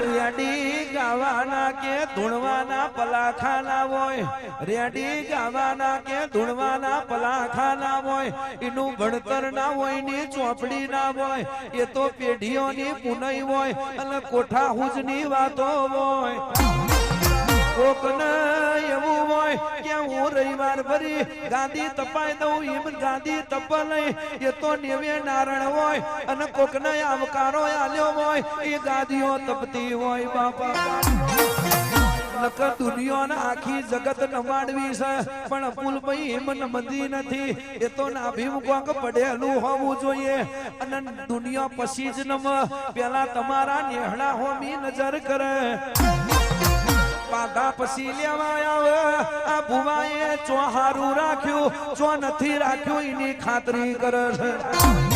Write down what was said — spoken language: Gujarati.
રેડી ગાવાના કે ધૂણવાના પલાખાના હોય રેડી ગાવાના કે ધૂણવાના પલાખાના હોય એનું ભણતર ના હોય ની ચોપડી ના હોય એ તો પેઢીઓની પુનઈ હોય અને કોઠા હુજની વાતો હોય કોકને એવું હોય કે હું રવિવાર ભરી ગાંધી તપાઈ દઉં એમ ગાંધી તપા નહીં એ તો નેવે નારણ હોય અને કોકને આવકારો આલ્યો હોય એ ગાદીઓ તપતી હોય બાપા નકર દુનિયાના આખી જગત નમાડવી છે પણ અપુલભાઈ એમ નમતી નથી એ તો નાભી મુકાંક પડેલું હોવું જોઈએ અને દુનિયા પછી જ નમ પેલા તમારા નેહડા હોમી નજર કરે પાઘા પછી લેવા આવે આ ભુવાએ ચો હારું રાખ્યું ચો નથી રાખ્યું એની ખાતરી કરે છે